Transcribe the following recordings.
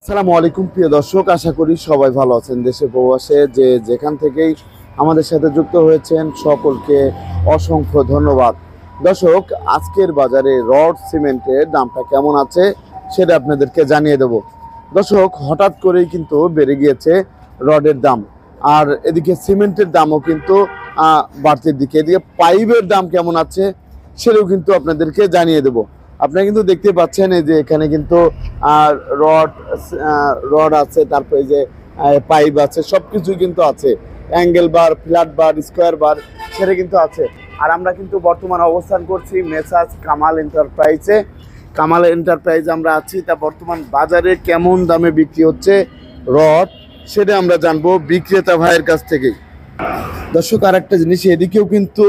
আসসালামু আলাইকুম প্রিয় দর্শক, আশা করি সবাই ভালো আছেন। দেশে প্রবাসে যে যেখান থেকেই আমাদের সাথে যুক্ত হয়েছেন সকলকে অসংখ্য ধন্যবাদ। দর্শক, আজকের বাজারে রড সিমেন্টের দামটা কেমন আছে সেটা আপনাদেরকে জানিয়ে দেব। দর্শক, হঠাৎ করেই কিন্তু বেড়ে গিয়েছে রডের দাম, আর এদিকে সিমেন্টের দামও কিন্তু বাড়তির দিকে। এদিকে পাইপের দাম কেমন আছে সেটাও কিন্তু আপনাদেরকে জানিয়ে দেব। আপনারা কিন্তু দেখতে পাচ্ছেন এই যে এখানে কিন্তু রড রড আছে, তারপরে এই যে পাইপ আছে, সবকিছুই কিন্তু আছে। অ্যাঙ্গেল বার, ফ্ল্যাট বার, স্কোয়ার বার সেটা কিন্তু আছে। আর আমরা কিন্তু বর্তমানে অবস্থান করছি মেসার্স কামাল এন্টারপ্রাইজে। কামাল এন্টারপ্রাইজ আমরা আছি, তা বর্তমান বাজারে কেমন দামে বিক্রি হচ্ছে রড সেটা আমরা জানবো বিক্রেতা ভাইয়ের কাছ থেকেই। দর্শক, আর একটা জিনিস, এদিকেও কিন্তু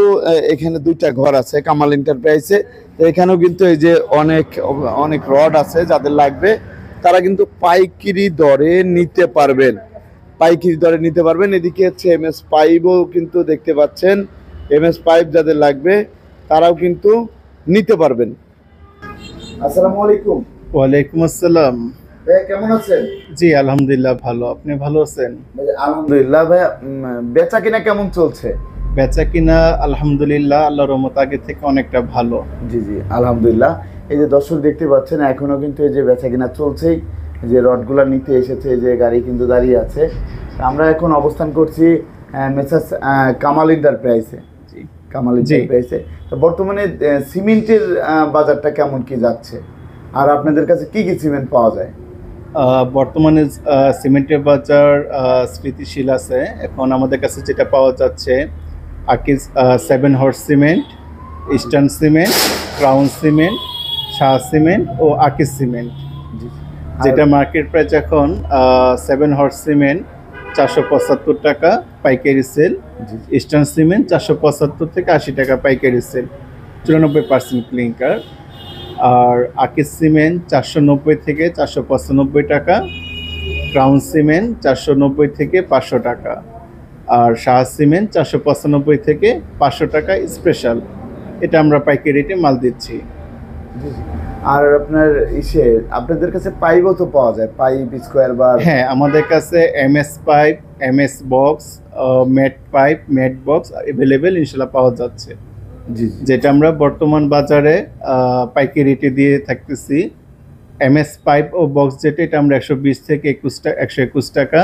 এখানে দুইটা ঘর আছে কামাল এন্টারপ্রাইজে। তো এখানেও কিন্তু এই যে অনেক অনেক রড আছে, যাদের লাগবে তারা কিন্তু পাইকারি দরে নিতে পারবেন। পাইকারি দরে নিতে পারবেন। এদিকে হচ্ছে এমএস পাইপও কিন্তু দেখতে পাচ্ছেন। এমএস পাইপ যাদের লাগবে তারাও কিন্তু নিতে পারবেন। আসসালামু আলাইকুম। ওয়ালাইকুম আসসালাম। ভাই কেমন আছেন? জি আলহামদুলিল্লাহ ভালো, আপনি ভালো আছেন? আলহামদুলিল্লাহ। ভাই বেচা কিনা কেমন চলছে? বেচা কিনা আলহামদুলিল্লাহ আল্লাহর রহমত আগের থেকে অনেকটা ভালো। জি জি আলহামদুলিল্লাহ। এই যে দর্শক দেখতে পাচ্ছেন এখনো কিন্তু এই যে বেচা কিনা চলছেই। যে রডগুলা নিতে এসেছে, এই যে গাড়ি কিন্তু দাঁড়িয়ে আছে। আমরা এখন অবস্থান করছি মেসার্স কামাল এন্টারপ্রাইজে। জি কামাল এন্টারপ্রাইজে। তো বর্তমানে সিমেন্টের বাজারটা কেমন কি যাচ্ছে, আর আপনাদের কাছে কি কি সিমেন্ট পাওয়া যায়? বর্তমানে সিমেন্টের বাজার স্থিতিশীল আছে। এখন আমাদের কাছে যেটা পাওয়া যাচ্ছে Akij 7 horse cement, eastern cement, crown cement, Shah cement ও আকিজ সিমেন্ট। যেটা মার্কেট প্রাইস এখন 7 হর্স সিমেন্ট 475 টাকা পাইকারি সেল, ইস্টার্ন সিমেন্ট 475 থেকে 80 টাকা পাইকারি সেল, 94% ক্লিংকার। আর আকিজ সিমেন্ট 490 থেকে 495 টাকা, ক্রাউন সিমেন্ট 490 থেকে 500 টাকা, আর শাহ সিমেন্ট 495 থেকে 500 টাকা স্পেশাল। এটা আমরা পাইকারি রেটে মাল দিচ্ছি। আর আপনার আপনাদের কাছে পাইপও তো পাওয়া যায়, পাইপ স্কোয়ার বার? হ্যাঁ, আমাদের কাছে MS pipe, MS box, matt pipe, matt box available ইনশাল্লাহ পাওয়া যাচ্ছে। জি, যেটা আমরা বর্তমান বাজারে পাইকারি রেটে দিয়ে থাকতেছি। এমএস পাইপ ও বক্স যেটা, এটা আমরা 120 থেকে 121 টাকা।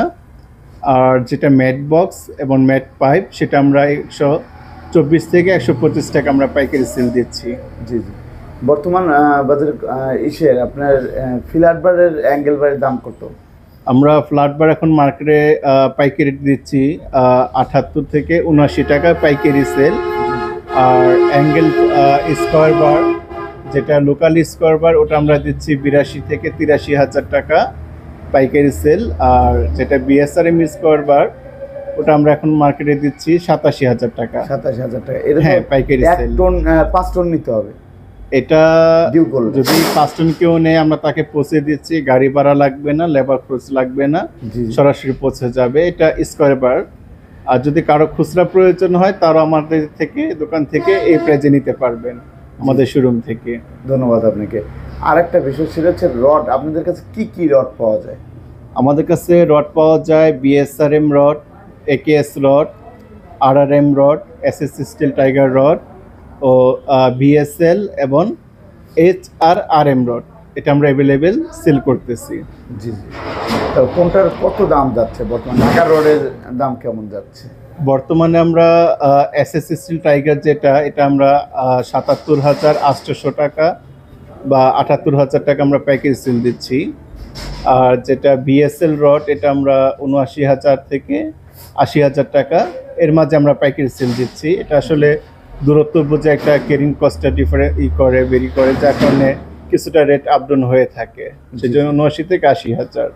আর যেটা ম্যাট বক্স এবং ম্যাট পাইপ সেটা আমরা 124 থেকে 125 টাকা আমরা পাইকারি সেল দিচ্ছি। জি জি। বর্তমান বাজারে আপনার ফ্ল্যাট বারের অ্যাঙ্গেল বারের দাম কত? আমরা ফ্ল্যাট বার এখন মার্কেটে পাইকারি দিচ্ছি 78 থেকে 79 টাকা পাইকারি সেল। আর অ্যাঙ্গেল স্কোয়ার বার, যেটা লোকাল স্কোয়ার বার, ওটা আমরা দিচ্ছি 82 থেকে 83 হাজার টাকা পাইকারি সেল। আর যেটা বিএসআরএম স্কোয়ার বার, ওটা আমরা এখন মার্কেটে দিচ্ছি 87 হাজার টাকা। 87,000 টাকা। হ্যাঁ, পাইকারি সেল। 5 টন নিতে হবে। এটা যদি 5 টন কেউ নেয় আমরা তাকে পৌঁছে দিচ্ছি, গাড়ি ভাড়া লাগবে না, লেবার খরচ লাগবে না, সরাসরি পৌঁছে যাবে। এটা স্কোয়ার বার। আর যদি কারো খুচরা প্রয়োজন হয় তারও আমাদের থেকে, দোকান থেকে এই প্রাইজে নিতে পারবেন, আমাদের শোরুম থেকে। ধন্যবাদ আপনাকে। আর একটা বিষয়, সেটা হচ্ছে রড। আপনাদের কাছে কি কি রড পাওয়া যায়? আমাদের কাছে রড পাওয়া যায় BSRM rod, AKS rod, RRM rod, SS steel tiger rod ও বিএসএল এবং এইচআরআরএম রড। এটা আমরা অ্যাভেলেবেল সেল করতেছি। জি জি। তো কোনটার কত দাম যাচ্ছে বর্তমানে? ঢাকার রডের দাম কেমন যাচ্ছে বর্তমানে? আমরা এসএস স্টিল টাইগার যেটা, এটা আমরা 77,800 টাকা বা 78,000 টাকা আমরা প্যাকেজ সেল দিচ্ছি। আর যেটা বিএসএল রড, এটা আমরা 79,000 থেকে 80,000 টাকা এর মাঝে আমরা প্যাকেজ সেল দিচ্ছি। এটা আসলে দূরত্ব বুঝে একটা ক্যারিং কস্টটা ভেরি করে, যার কারণে কিছুটা রেট আপ ডাউন হয়ে থাকে। সেই জন্য 79 থেকে 80,000।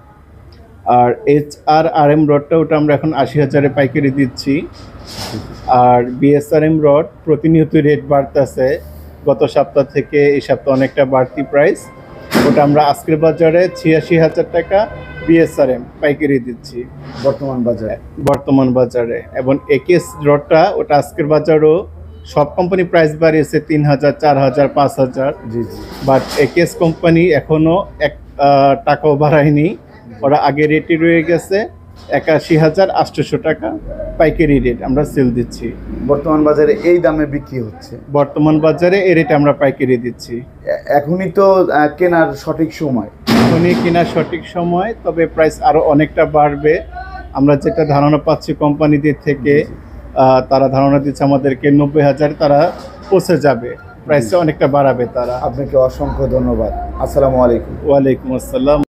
আর এইচআরআরএম রডটা, ওটা আমরা এখন 80,000-এ পাইকারি দিচ্ছি। আর বিএসআরএম রড প্রতিনিয়ত রেট বাড়তেছে, গত সপ্তাহ থেকে এই সপ্তাহ অনেকটা বাড়তি প্রাইস। ওটা আমরা আজকের বাজারে 86,000 টাকা বিএসআরএম পাইকারি দিচ্ছি বর্তমান বাজারে। এবং একেএস রডটা, ওটা আজকের বাজারও সব কোম্পানি প্রাইস বাড়িয়েছে 3,000, 4,000, 5,000, বাট একেএস কোম্পানি এখনো 1 টাকাও বাড়ায়নি। ওরা আগে রেটে রয়ে গেছে 81,800 টাকা পাইকারি রেট আমরা সেল দিচ্ছি। বর্তমান বাজারে এই দামে বিক্রি হচ্ছে। বর্তমান বাজারে এই রেটে আমরা পাইকারি দিচ্ছি। এখনই তো কেনার সঠিক সময়। এখনই কেনার সঠিক সময়, তবে প্রাইস আরও অনেকটা বাড়বে। আমরা যেটা ধারণা পাচ্ছি কোম্পানিদের থেকে, তারা ধারণা দিচ্ছে আমাদেরকে 90,000 তারা পৌঁছে যাবে, প্রাইসটা অনেকটা বাড়াবে তারা। আপনাকে অসংখ্য ধন্যবাদ। আসসালামু আলাইকুম। ওয়ালাইকুম আসসালাম।